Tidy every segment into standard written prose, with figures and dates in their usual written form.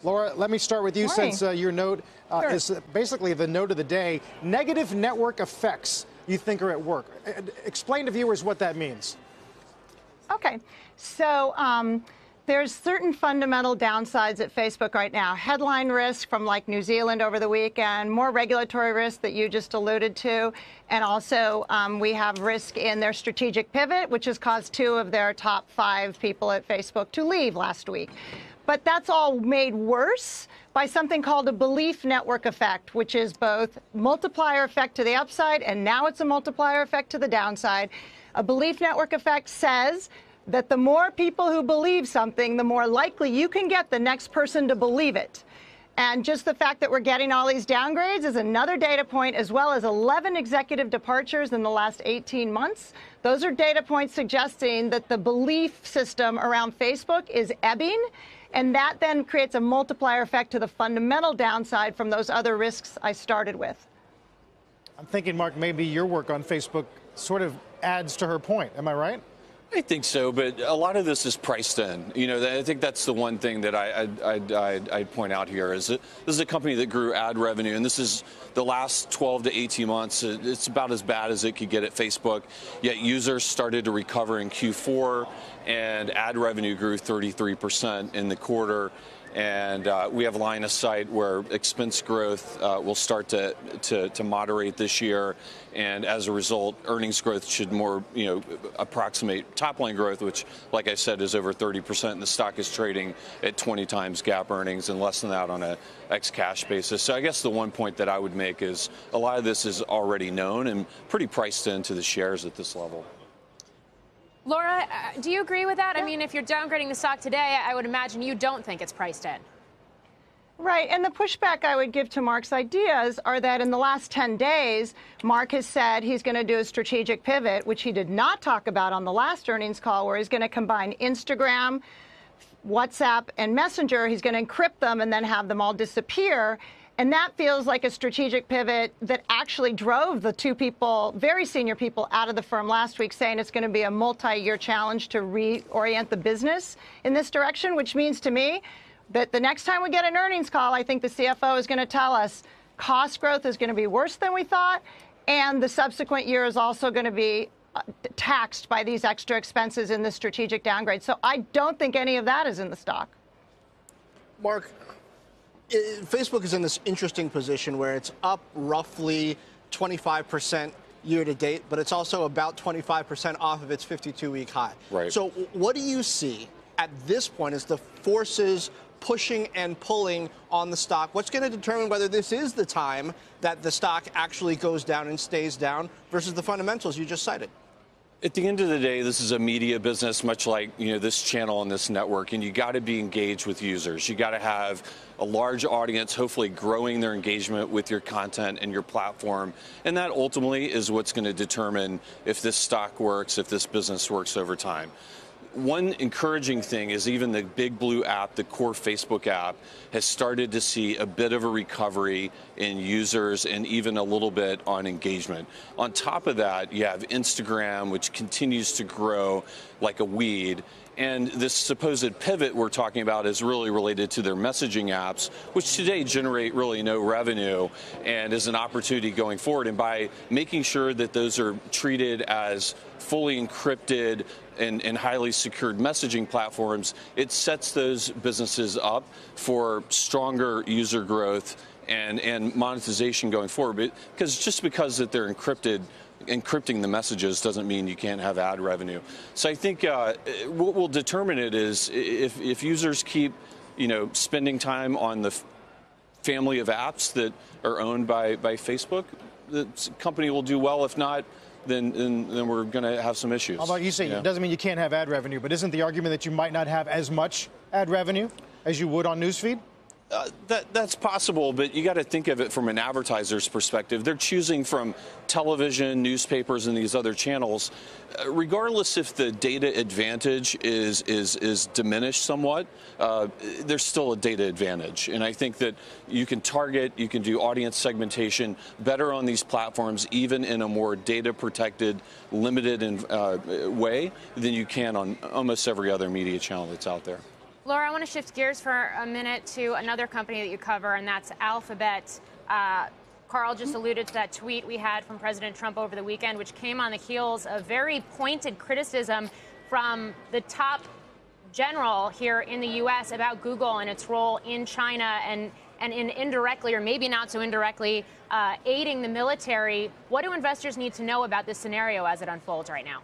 Laura, let me start with you since your note is basically the note of the day. Negative network effects you think are at work. Explain to viewers what that means. Okay. So there's certain fundamental downsides at Facebook right now. Headline risk from like New Zealand over the weekend, more regulatory risk that you just alluded to, and also we have risk in their strategic pivot, which has caused 2 of their top 5 people at Facebook to leave last week. But that's all made worse by something called a belief network effect, which is both multiplier effect to the upside, and now it's a multiplier effect to the downside. A belief network effect says that the more people who believe something, the more likely you can get the next person to believe it. And just the fact that we're getting all these downgrades is another data point, as well as 11 executive departures in the last 18 months. Those are data points suggesting that the belief system around Facebook is ebbing. And that then creates a multiplier effect to the fundamental downside from those other risks I started with. I'm thinking, Mark, maybe your work on Facebook sort of adds to her point. Am I right? I think so, but a lot of this is priced in. You know, I think that's the one thing that I'd point out here is that this is a company that grew ad revenue, and this is the last 12 to 18 months. It's about as bad as it could get at Facebook, yet users started to recover in Q4, and ad revenue grew 33% in the quarter. And we have line of sight where expense growth will start to moderate this year, and as a result, earnings growth should more, approximate top line growth, which, like I said, is over 30%. And the stock is trading at 20 times GAAP earnings and less than that on a ex-cash basis. So I guess the one point that I would make is a lot of this is already known and pretty priced into the shares at this level. Laura, do you agree with that? I mean, if you're downgrading the stock today, I would imagine you don't think it's priced in. Right. And the pushback I would give to Mark's ideas are that in the last 10 days, Mark has said he's going to do a strategic pivot, which he did not talk about on the last earnings call, where he's going to combine Instagram, WhatsApp, and Messenger. He's going to encrypt them and then have them all disappear. And that feels like a strategic pivot that actually drove the 2 people, very senior people, out of the firm last week, saying it's going to be a multi-year challenge to reorient the business in this direction, which means to me that the next time we get an earnings call, I think the CFO is going to tell us cost growth is going to be worse than we thought, and the subsequent year is also going to be taxed by these extra expenses in the strategic downgrade. So I don't think any of that is in the stock. Mark, Facebook is in this interesting position where it's up roughly 25% year to date, but it's also about 25% off of its 52-week high. Right. So what do you see at this point as the forces pushing and pulling on the stock? What's going to determine whether this is the time that the stock actually goes down and stays down versus the fundamentals you just cited? At the end of the day, this is a media business, much like this channel and this network, and you got to be engaged with users. You got to have a large audience, hopefully growing their engagement with your content and your platform, and that ultimately is what's going to determine if this stock works, if this business works over time. One encouraging thing is even the Big Blue app, the core Facebook app, has started to see a bit of a recovery in users and even a little bit on engagement. On top of that, you have Instagram, which continues to grow like a weed. And this supposed pivot we're talking about is really related to their messaging apps, which today generate really no revenue and is an opportunity going forward. And by making sure that those are treated as fully encrypted and highly secured messaging platforms, it sets those businesses up for stronger user growth and monetization going forward. Because that they're encrypting the messages doesn't mean you can't have ad revenue. So I think what will determine it is if users keep, spending time on the family of apps that are owned by Facebook, the company will do well. If not, then we're going to have some issues. Although you say it doesn't mean you can't have ad revenue, but isn't the argument that you might not have as much ad revenue as you would on newsfeed? That's possible, but you got to think of it from an advertiser's perspective. They're choosing from television, newspapers, and these other channels. Regardless if the data advantage is diminished somewhat, there's still a data advantage. And I think that you can target, you can do audience segmentation better on these platforms, even in a more data-protected, limited way than you can on almost every other media channel that's out there. Laura, I want to shift gears for a minute to another company that you cover, and that's Alphabet. Carl just alluded to that tweet we had from President Trump over the weekend, which came on the heels of very pointed criticism from the top general here in the U.S. about Google and its role in China and in indirectly, or maybe not so indirectly, aiding the military. What do investors need to know about this scenario as it unfolds right now?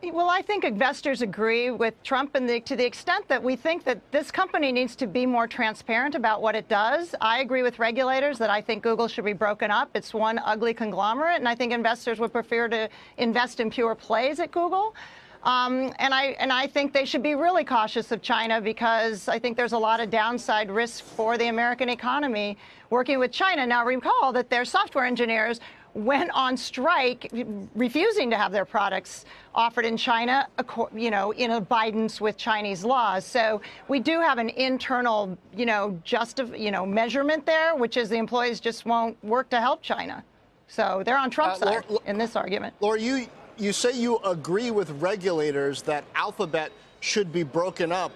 Well, I think investors agree with Trump to the extent that we think that this company needs to be more transparent about what it does. I agree with regulators that I think Google should be broken up. It's one ugly conglomerate, and I think investors would prefer to invest in pure plays at Google. And I think they should be really cautious of China because I think there's a lot of downside risk for the American economy working with China. Now, recall that their software engineers went on strike, refusing to have their products offered in China, in abidance with Chinese laws. So we do have an internal, measurement there, which is the employees just won't work to help China. So they're on Trump's side in this argument. Laura, you say you agree with regulators that Alphabet should be broken up.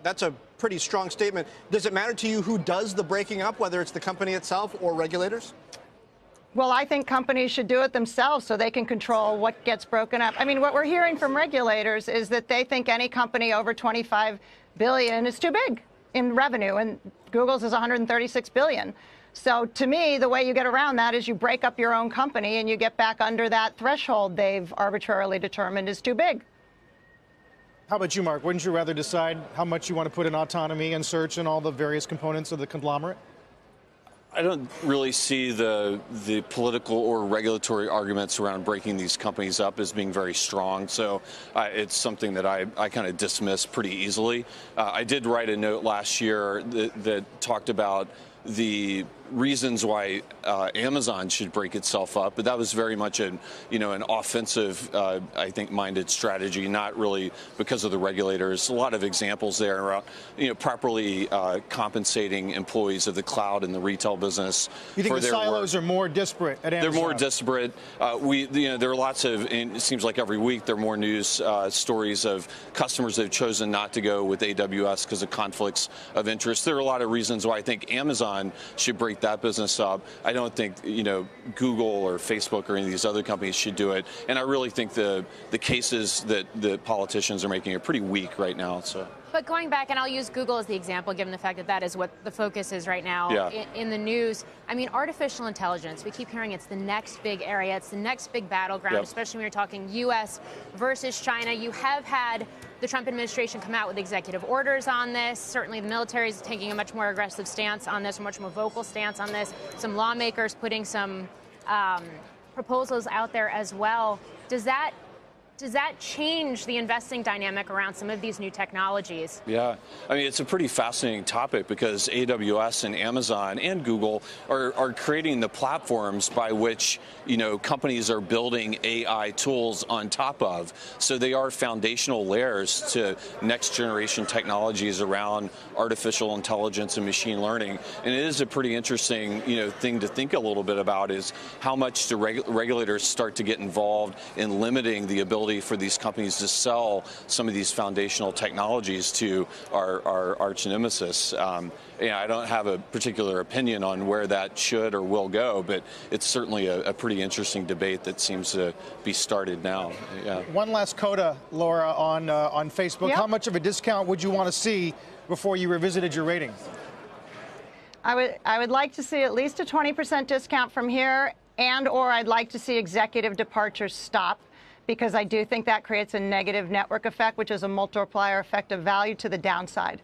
That's a pretty strong statement. Does it matter to you who does the breaking up, whether it's the company itself or regulators? Well, I think companies should do it themselves so they can control what gets broken up. I mean, what we're hearing from regulators is that they think any company over $25 billion is too big in revenue, and Google's is $136 billion. So to me, the way you get around that is you break up your own company and you get back under that threshold they've arbitrarily determined is too big. How about you, Mark? Wouldn't you rather decide how much you want to put in autonomy and search and all the various components of the conglomerate? I don't really see the political or regulatory arguments around breaking these companies up as being very strong. So it's something that I kind of dismiss pretty easily. I did write a note last year that talked about the reasons why Amazon should break itself up, but that was very much an offensive, I think, minded strategy, not really because of the regulators. A lot of examples there around, properly compensating employees of the cloud and the retail business. You think the silos are more disparate at Amazon? They're more disparate. There are lots of, and it seems like every week there are more news stories of customers that have chosen not to go with AWS because of conflicts of interest. There are a lot of reasons why I think Amazon should break that business up. I don't think, Google or Facebook or any of these other companies should do it. And I really think the cases that the politicians are making are pretty weak right now. So. But going back, and I'll use Google as the example, given the fact that that is what the focus is right now in the news. I mean, artificial intelligence, we keep hearing it's the next big area. It's the next big battleground, especially when you're talking U.S. versus China. You have had the Trump administration come out with executive orders on this. Certainly the military is taking a much more aggressive stance on this, a much more vocal stance on this. Some lawmakers putting some proposals out there as well. Does that change the investing dynamic around some of these new technologies? Yeah, I mean, it's a pretty fascinating topic because AWS and Amazon and Google are creating the platforms by which, companies are building AI tools on top of. So they are foundational layers to next generation technologies around artificial intelligence and machine learning. And it is a pretty interesting, thing to think a little bit about is how much do regulators start to get involved in limiting the ability for these companies to sell some of these foundational technologies to our arch nemesis. I don't have a particular opinion on where that should or will go, but it's certainly a pretty interesting debate that seems to be started now. Yeah. One last coda, Laura, on Facebook. Yep. How much of a discount would you want to see before you revisited your rating? I would like to see at least a 20% discount from here, or I'd like to see executive departures stop, because I do think that creates a negative network effect, which is a multiplier effect of value to the downside.